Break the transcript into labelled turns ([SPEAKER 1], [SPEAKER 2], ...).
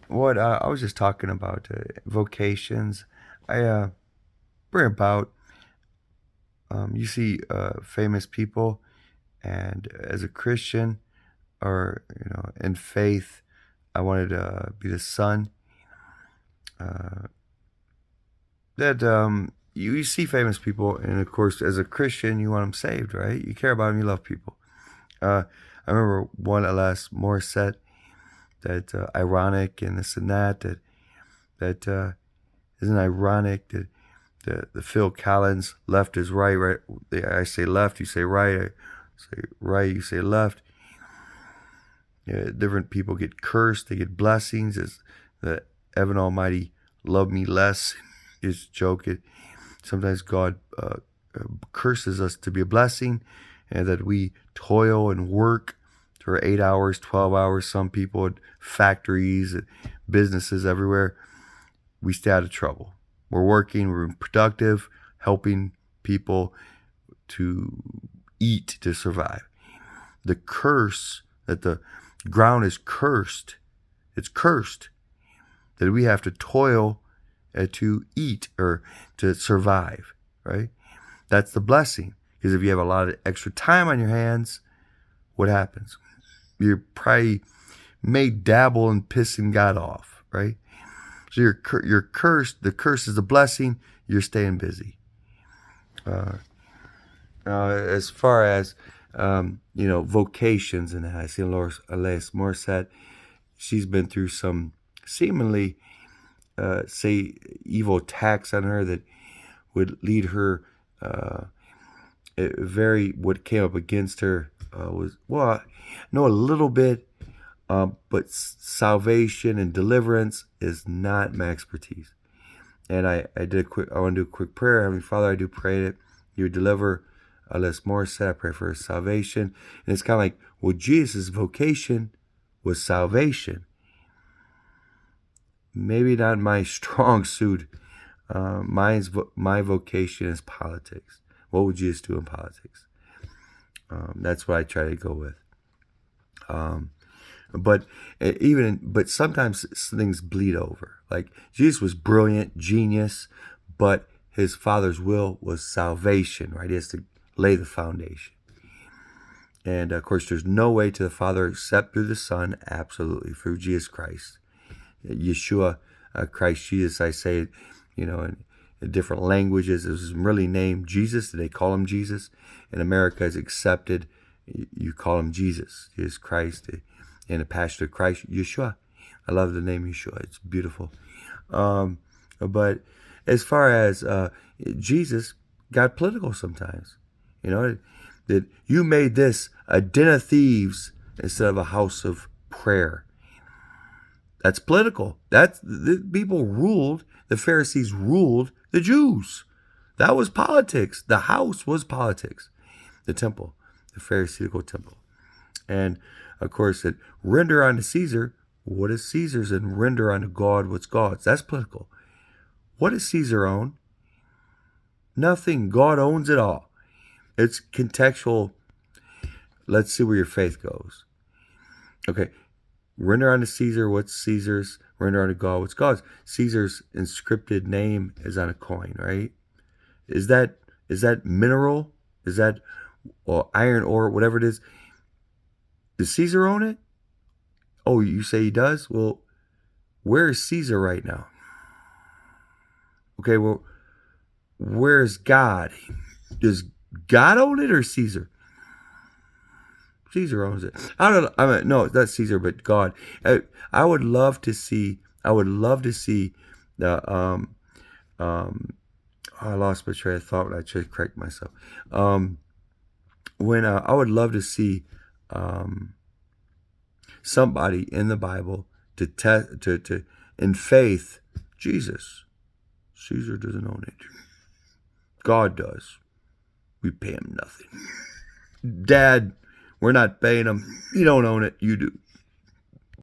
[SPEAKER 1] what I was just talking about vocations. I bring about you see famous people, and as a Christian or in faith, I wanted to be the son uh, that you see famous people, and of course, as a Christian, you want them saved, right? You care about them, you love people. I remember one Alanis Morissette that ironic and this and that isn't ironic that the Phil Collins left is right, right. I say left, you say right. I say right, you say left. Yeah, different people get cursed, they get blessings. As the Evan Almighty love me less is joking. Sometimes God curses us to be a blessing, and that we toil and work for 8 hours, 12 hours. Some people at factories, at businesses everywhere, we stay out of trouble. We're working, we're productive, helping people to eat, to survive. The curse that the ground is cursed, it's cursed that we have to toil to eat or to survive, right? That's the blessing. Because if you have a lot of extra time on your hands, what happens? You probably may dabble in pissing God off, right? So you're cursed. The curse is a blessing. You're staying busy. Uh, as far as vocations, and I see Alanis Morissette, she's been through some seemingly, say, evil attacks on her that would lead her. What came up against her was, well, I know a little bit, but salvation and deliverance is not my expertise. And I want to do a quick prayer. Heavenly Father, I do pray that you would deliver Les Morissette. I pray for his salvation. And it's kind of like, well, Jesus' vocation was salvation. Maybe not my strong suit. My vocation is politics. What would Jesus do in politics? That's what I try to go with. Um, but sometimes things bleed over. Like Jesus was brilliant, genius, but his Father's will was salvation, right? He has to lay the foundation. And of course, there's no way to the Father except through the Son, absolutely, through Jesus Christ. Yeshua, Christ Jesus, I say, in different languages. It was really named Jesus. They call him Jesus. In America, it's accepted. You call him Jesus. Jesus Christ. And the Pastor of Christ, Yeshua. I love the name Yeshua. It's beautiful. But as far as Jesus got political sometimes, that you made this a den of thieves instead of a house of prayer. That's political. That's the people ruled. The Pharisees ruled the Jews. That was politics. The house was politics. The temple, the Pharisaical temple, and of course it render unto Caesar what is Caesar's, and render unto God what's God's. That's political. What does Caesar own? Nothing. God owns it all. It's contextual. Let's see where your faith goes. Okay. Render unto Caesar what's Caesar's, render unto God what's God's. Caesar's inscripted name is on a coin, right? Is that mineral? Is that iron ore, whatever it is? Does Caesar own it? Oh, you say he does? Well, where is Caesar right now? Okay, well, where's God? Does God own it or Caesar? Caesar owns it. I don't know. No, not Caesar, but God. I would love to see. I would love to see the. I lost my train of thought when I tried to correct myself. When I would love to see somebody in the Bible to in faith, Jesus. Caesar doesn't own it. God does. We pay him nothing. Dad, we're not paying him. You don't own it. You do.